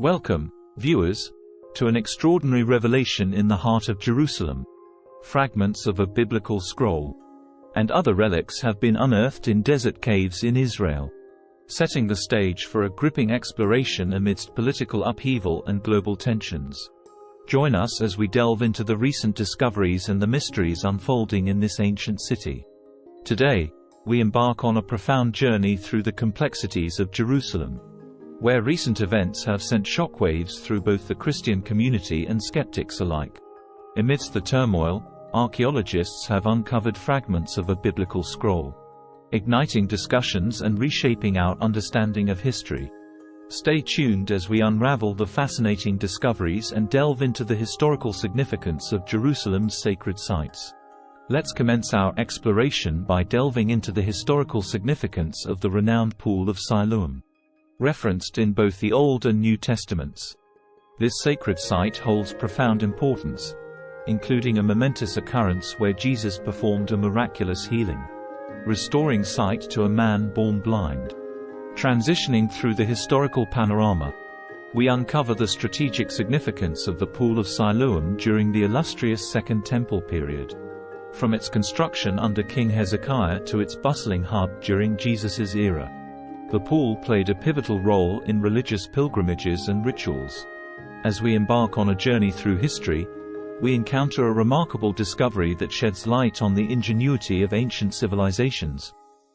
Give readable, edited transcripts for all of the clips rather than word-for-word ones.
Welcome, viewers, to an extraordinary revelation in the heart of Jerusalem. Fragments of a biblical scroll and other relics have been unearthed in desert caves in Israel, setting the stage for a gripping exploration amidst political upheaval and global tensions. Join us as we delve into the recent discoveries and the mysteries unfolding in this ancient city. Today, we embark on a profound journey through the complexities of Jerusalem, where recent events have sent shockwaves through both the Christian community and skeptics alike. Amidst the turmoil, archaeologists have uncovered fragments of a biblical scroll, igniting discussions and reshaping our understanding of history. Stay tuned as we unravel the fascinating discoveries and delve into the historical significance of Jerusalem's sacred sites. Let's commence our exploration by delving into the historical significance of the renowned Pool of Siloam, referenced in both the Old and New Testaments. This sacred site holds profound importance, including a momentous occurrence where Jesus performed a miraculous healing, restoring sight to a man born blind. Transitioning through the historical panorama, we uncover the strategic significance of the Pool of Siloam during the illustrious Second Temple period. From its construction under King Hezekiah to its bustling hub during Jesus' era, the pool played a pivotal role in religious pilgrimages and rituals. As we embark on a journey through history, we encounter a remarkable discovery that sheds light on the ingenuity of ancient civilizations: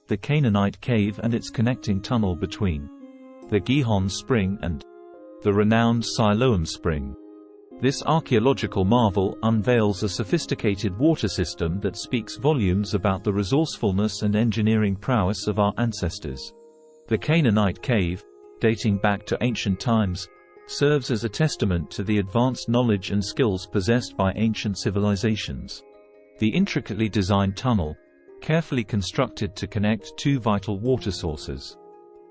the Canaanite cave and its connecting tunnel between the Gihon Spring and the renowned Siloam Spring. This archaeological marvel unveils a sophisticated water system that speaks volumes about the resourcefulness and engineering prowess of our ancestors. The Canaanite cave, dating back to ancient times, serves as a testament to the advanced knowledge and skills possessed by ancient civilizations. The intricately designed tunnel, carefully constructed to connect two vital water sources,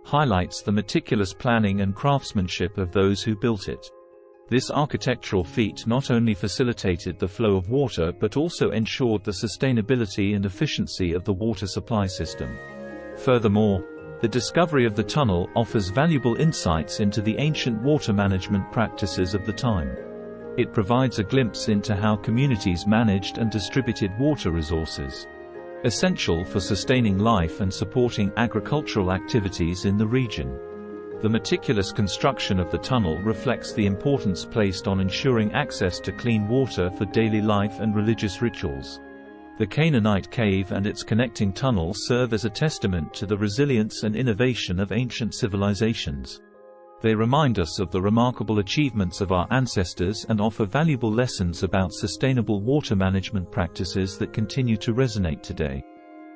highlights the meticulous planning and craftsmanship of those who built it. This architectural feat not only facilitated the flow of water but also ensured the sustainability and efficiency of the water supply system. Furthermore, the discovery of the tunnel offers valuable insights into the ancient water management practices of the time. It provides a glimpse into how communities managed and distributed water resources, essential for sustaining life and supporting agricultural activities in the region. The meticulous construction of the tunnel reflects the importance placed on ensuring access to clean water for daily life and religious rituals. The Canaanite cave and its connecting tunnel serve as a testament to the resilience and innovation of ancient civilizations. They remind us of the remarkable achievements of our ancestors and offer valuable lessons about sustainable water management practices that continue to resonate today.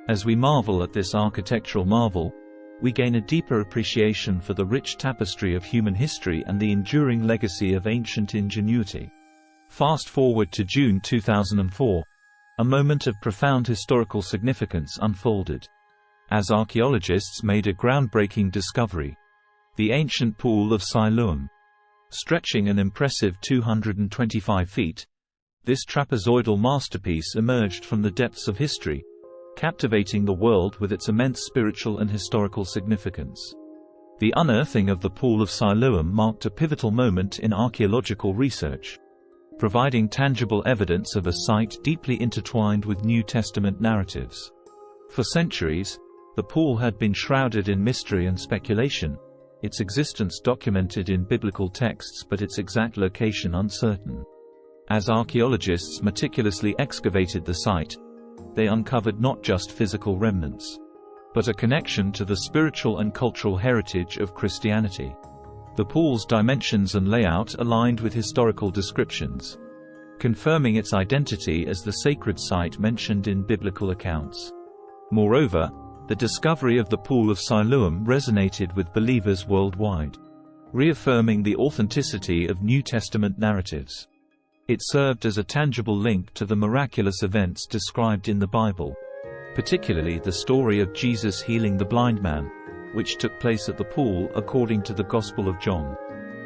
As we marvel at this architectural marvel, we gain a deeper appreciation for the rich tapestry of human history and the enduring legacy of ancient ingenuity. Fast forward to June 2004. A moment of profound historical significance unfolded, as archaeologists made a groundbreaking discovery: the ancient Pool of Siloam. Stretching an impressive 225 feet, this trapezoidal masterpiece emerged from the depths of history, captivating the world with its immense spiritual and historical significance. The unearthing of the Pool of Siloam marked a pivotal moment in archaeological research, providing tangible evidence of a site deeply intertwined with New Testament narratives. For centuries, the pool had been shrouded in mystery and speculation, its existence documented in biblical texts but its exact location uncertain. As archaeologists meticulously excavated the site, they uncovered not just physical remnants, but a connection to the spiritual and cultural heritage of Christianity. The pool's dimensions and layout aligned with historical descriptions, confirming its identity as the sacred site mentioned in biblical accounts. Moreover, the discovery of the Pool of Siloam resonated with believers worldwide, reaffirming the authenticity of New Testament narratives. It served as a tangible link to the miraculous events described in the Bible, particularly the story of Jesus healing the blind man, which took place at the pool according to the Gospel of John.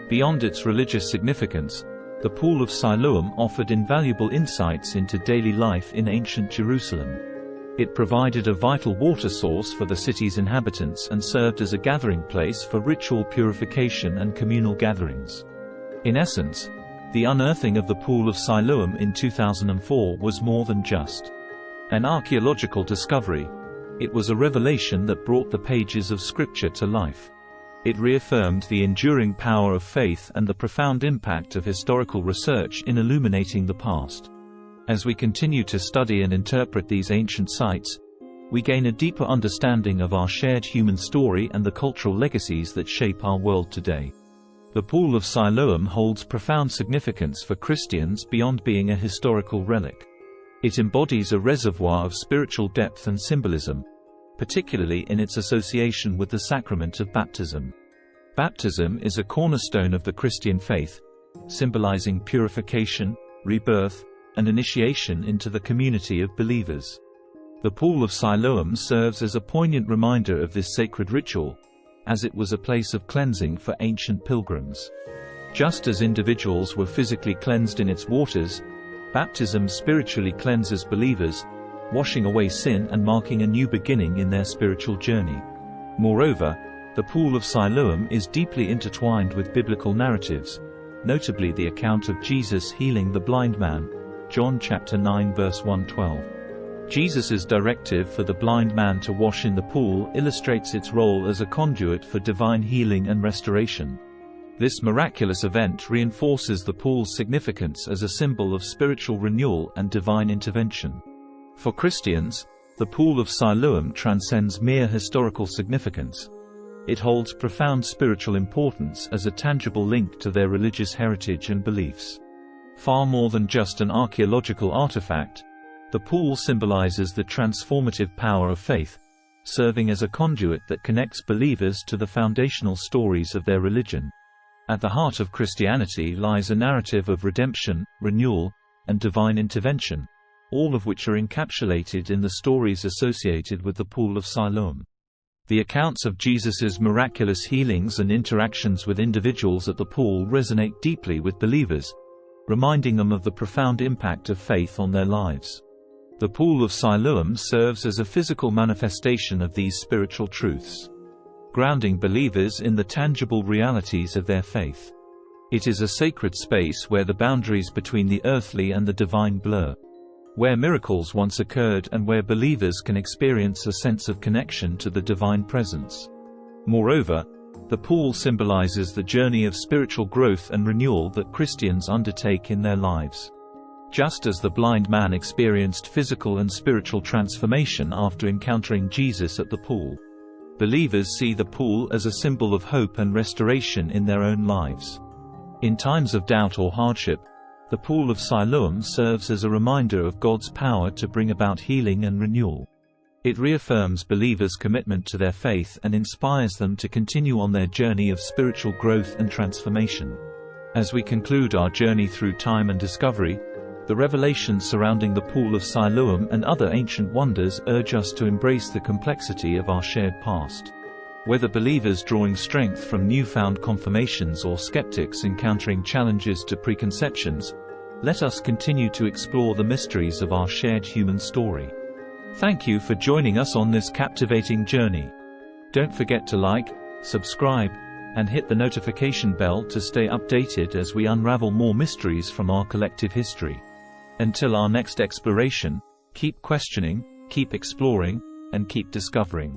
Beyond its religious significance, the Pool of Siloam offered invaluable insights into daily life in ancient Jerusalem. It provided a vital water source for the city's inhabitants and served as a gathering place for ritual purification and communal gatherings. In essence, the unearthing of the Pool of Siloam in 2004 was more than just an archaeological discovery. It was a revelation that brought the pages of Scripture to life. It reaffirmed the enduring power of faith and the profound impact of historical research in illuminating the past. As we continue to study and interpret these ancient sites, we gain a deeper understanding of our shared human story and the cultural legacies that shape our world today. The Pool of Siloam holds profound significance for Christians beyond being a historical relic. It embodies a reservoir of spiritual depth and symbolism, particularly in its association with the sacrament of baptism. Baptism is a cornerstone of the Christian faith, symbolizing purification, rebirth, and initiation into the community of believers. The Pool of Siloam serves as a poignant reminder of this sacred ritual, as it was a place of cleansing for ancient pilgrims. Just as individuals were physically cleansed in its waters, baptism spiritually cleanses believers, washing away sin and marking a new beginning in their spiritual journey. Moreover, the Pool of Siloam is deeply intertwined with biblical narratives, notably the account of Jesus healing the blind man, John chapter 9 verse 112. Jesus' directive for the blind man to wash in the pool illustrates its role as a conduit for divine healing and restoration. This miraculous event reinforces the pool's significance as a symbol of spiritual renewal and divine intervention. For Christians, the Pool of Siloam transcends mere historical significance. It holds profound spiritual importance as a tangible link to their religious heritage and beliefs. Far more than just an archaeological artifact, the pool symbolizes the transformative power of faith, serving as a conduit that connects believers to the foundational stories of their religion. At the heart of Christianity lies a narrative of redemption, renewal, and divine intervention, all of which are encapsulated in the stories associated with the Pool of Siloam. The accounts of Jesus' miraculous healings and interactions with individuals at the pool resonate deeply with believers, reminding them of the profound impact of faith on their lives. The Pool of Siloam serves as a physical manifestation of these spiritual truths, grounding believers in the tangible realities of their faith. It is a sacred space where the boundaries between the earthly and the divine blur, where miracles once occurred and where believers can experience a sense of connection to the divine presence. Moreover, the pool symbolizes the journey of spiritual growth and renewal that Christians undertake in their lives. Just as the blind man experienced physical and spiritual transformation after encountering Jesus at the pool, believers see the pool as a symbol of hope and restoration in their own lives. In times of doubt or hardship, the Pool of Siloam serves as a reminder of God's power to bring about healing and renewal. It reaffirms believers' commitment to their faith and inspires them to continue on their journey of spiritual growth and transformation. As we conclude our journey through time and discovery, the revelations surrounding the Pool of Siloam and other ancient wonders urge us to embrace the complexity of our shared past. Whether believers drawing strength from newfound confirmations or skeptics encountering challenges to preconceptions, let us continue to explore the mysteries of our shared human story. Thank you for joining us on this captivating journey. Don't forget to like, subscribe, and hit the notification bell to stay updated as we unravel more mysteries from our collective history. Until our next exploration, keep questioning, keep exploring, and keep discovering.